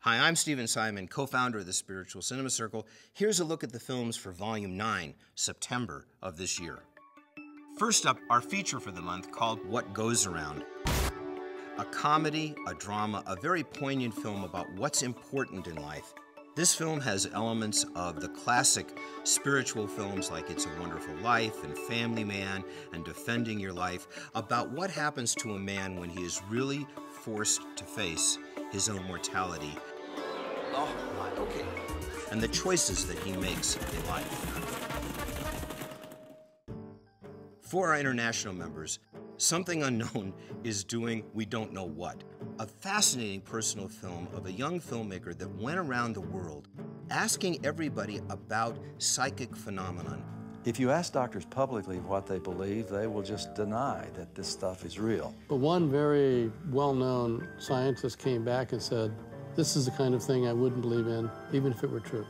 Hi, I'm Stephen Simon, co-founder of the Spiritual Cinema Circle. Here's a look at the films for Volume 9, September of this year. First up, our feature for the month called What Goes Around. A comedy, a drama, a very poignant film about what's important in life. This film has elements of the classic spiritual films like It's a Wonderful Life and Family Man and Defending Your Life, about what happens to a man when he is really forced to face his own mortality. Oh, right, okay. And the choices that he makes in life. For our international members, Something Unknown is doing we don't know what. A fascinating personal film of a young filmmaker that went around the world asking everybody about psychic phenomenon. If you ask doctors publicly what they believe, they will just deny that this stuff is real. But one very well-known scientist came back and said, this is the kind of thing I wouldn't believe in, even if it were true.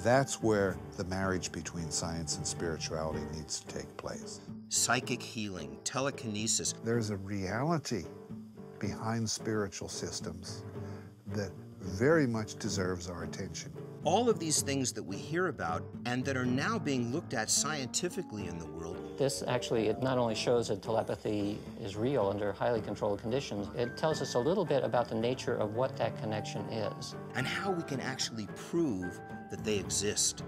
That's where the marriage between science and spirituality needs to take place. Psychic healing, telekinesis. There's a reality behind spiritual systems that very much deserves our attention. All of these things that we hear about and that are now being looked at scientifically in the world. This actually, it not only shows that telepathy is real under highly controlled conditions, it tells us a little bit about the nature of what that connection is. And how we can actually prove that they exist.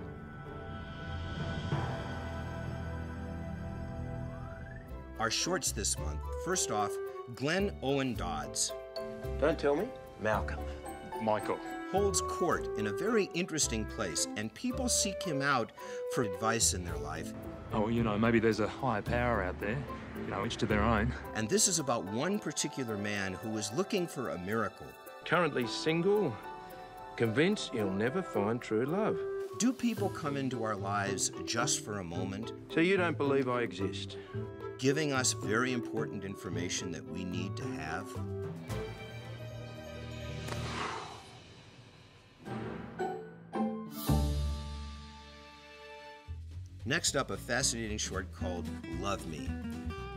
Our shorts this month. First off, Glenn Owen Dodds. Don't tell me. Malcolm. Michael. Holds court in a very interesting place, and people seek him out for advice in their life. Oh, you know, maybe there's a higher power out there, you know, each to their own. And this is about one particular man who is looking for a miracle. Currently single, convinced you'll never find true love. Do people come into our lives just for a moment? So you don't believe I exist? Giving us very important information that we need to have? Next up, a fascinating short called Love Me.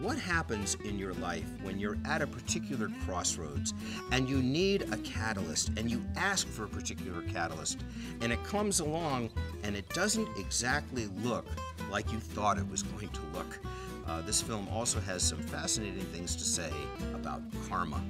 What happens in your life when you're at a particular crossroads and you need a catalyst and you ask for a particular catalyst and it comes along and it doesn't exactly look like you thought it was going to look? This film also has some fascinating things to say about karma.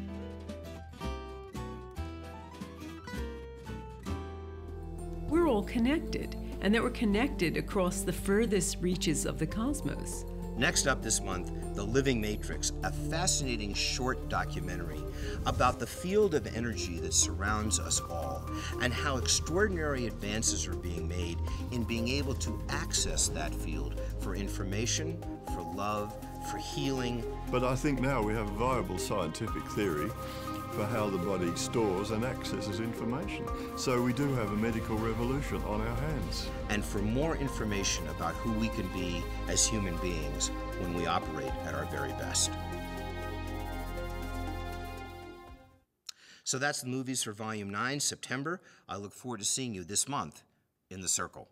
We're all connected, and that we're connected across the furthest reaches of the cosmos. Next up this month, The Living Matrix, a fascinating short documentary about the field of energy that surrounds us all and how extraordinary advances are being made in being able to access that field for information, for love, for healing. But I think now we have a viable scientific theory for how the body stores and accesses information. So we do have a medical revolution on our hands. And for more information about who we can be as human beings when we operate at our very best. So that's the movies for Volume 9, September. I look forward to seeing you this month in the Circle.